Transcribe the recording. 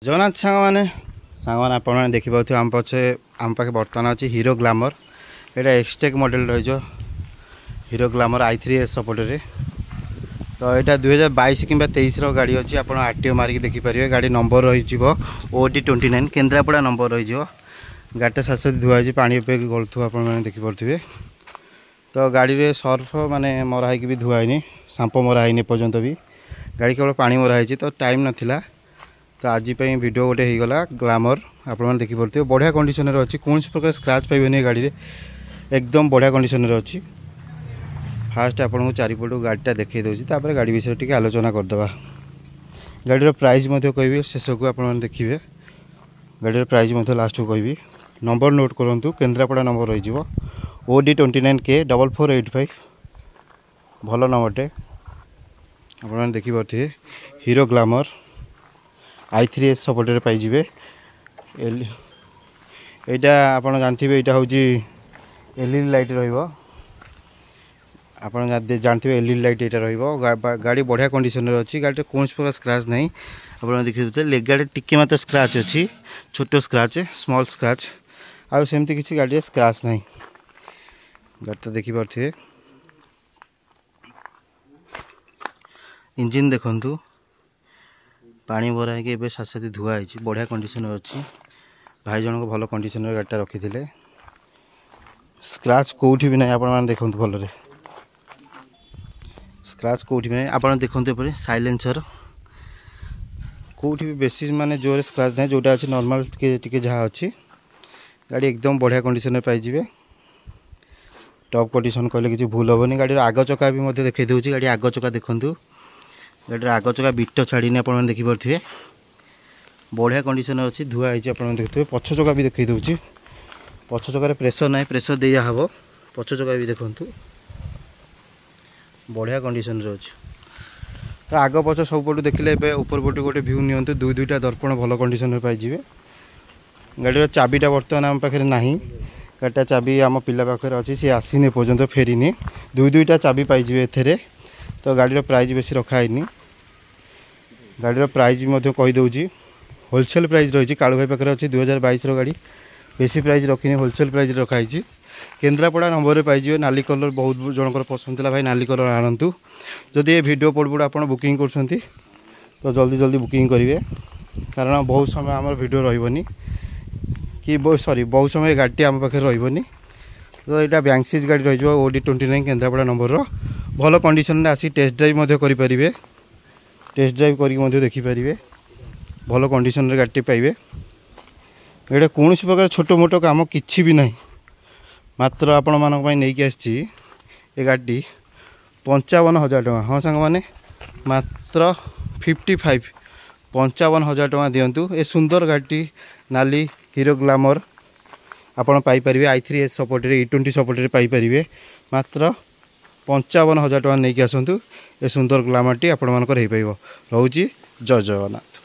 जगन्नाथ सांग मैंने देखिए आम पचे आम पाखे बर्तमान अच्छी हीरो ग्लैमर यहाँ एक्सटेक मॉडल रही हीरो ग्लैमर i3s सपोर्ट तो यहाँ 2022 कि 23 गाड़ी अच्छी आप आरटीओ मारिक देखिपारे गाड़ी नंबर रही OD29 केन्द्रापड़ा नंबर रही गाड़ीटा साथ धुआई पा गलुव आप देखिपे तो गाड़ी रे सर्फ माने मराई भी धुआईनी सांपो मराई पर्यंत भी गाड़ी केवल पानी मराई तो टाइम नाला तो आज वीडियो गोटे होगा ग्लैमर आप देखिपे बढ़िया कंडीशन अच्छी कौन प्रकार स्क्रैच पाइबनी गाड़ी रे एकदम बढ़िया कंडीशन अच्छी फास्ट आपको चारिपट गाड़ीटा देखई दूसरी गाड़ी विषय टी आलोचना करदे गाड़ी प्राइस कहि शेष को आप देखिए गाड़ी प्राइस लास्ट को कहि नंबर नोट करूँ केन्द्रापड़ा नंबर रही OD29K 4485 भल नंबरटे आप देखिपे हीरो ग्लैमर i3s सपोर्ट पाइबे यहाँ आप जानते हैं यहाँ हूँ LED लाइट आप जानते हैं LED लाइट यहाँ गाड़ी बढ़िया कंडीशन अच्छी गाड़ी कौन प्रकार स्क्रैच नहीं आप देखिए लेग गाड़ी टिके मत स्क्रैच अच्छी छोट स्क्रैच स्मॉल स्क्रैच आउ सेमती किसी गाड़ी स्क्रैच नहीं गाड़ी देखिपे इंजिन देखु पानी भराई साथ साथ धुआई बढ़िया कंडीशन अच्छी भाई जन को भल कंडीशन गाड़ीटा रखी थे स्क्रैच कौटी भी ना आप देखते भल स्क्रैच कौटी भी ना आप देखते साइलेंसर कौटी भी बेसी माने जोर स्क्रैच ना जोटा अच्छे नॉर्मल टी जहाँ अच्छी गाड़ी एकदम बढ़िया कंडीशन पाइबे टॉप कंडीशन कहले कि भूल हेनी गाड़ी आग चक्का भी देखई दूसरी गाड़ी आग चक्का देखूँ गाड़ी आग चक्का बिट छाड़ी आप देखिपे बढ़िया कंडीशन अच्छी धुआई आप देखते पछ चक्का भी देखई दूसरी पछ चक्कर प्रेसर ना प्रेसर दिया हम पछ चक्का भी देखूँ बढ़िया कंडीशन अच्छी तो आग पछ सब पटू देखिले ऊपर पटू गोटे भ्यू नियंतु दुईटा दर्पण भल कंडीशन पाइबे गाड़ी चाबीटा बर्तमान आम पाखे ना गाड़ीटा चाबी आम पिला पाखे अच्छी सी आसीनी पर्यंत फेरीनी दुईटा चाबी पाइबे एथे तो गाड़ी प्राइस बेसी रखाईनी गाड़ी प्राइस कहीदे होलसेल प्राइस रही कालू भाई पाखे अच्छी 2022 गाड़ी बेसी प्राइस रखी होलसेल प्राइस रखाई केन्द्रापड़ा नंबर पाइबे नाली कलर बहुत जनकर पसंद था भाई नाली कलर आणतु जदि ये वीडियो पड़पड़ आप बुकिंग कर तो जल्दी जल्दी बुकिंग करेंगे कारण बहुत समय आम वीडियो रही कि सॉरी बहुत समय गाड़ी आम पाखे रही तो यहाँ बैंक्सिस गाड़ी रही OD29 केन्द्रापड़ा नंबर भल कंडीशन आसी टेस्ट ड्राइव करेंगे टेस्ट ड्राइव करके देखिपारे भल कंडीशन गाड़ी पाइबे ये कौन प्रकार छोट मोट काम किसी भी ना मात्र आपण मानी आसी गाड़ी 55,000 टका हाँ सांग मैंने मात्र 55 55,000 टका दिंतु ए सुंदर गाड़ी नाली हीरो ग्लैमर आपड़ पाइपर i3s सपोर्ट E20 सपोर्ट पाइपर मात्र 55,000 टका नहीं आसतु ए सुंदर ग्लैमर टी आपण मानकर हो पाइब रोची जय जगन्नाथ।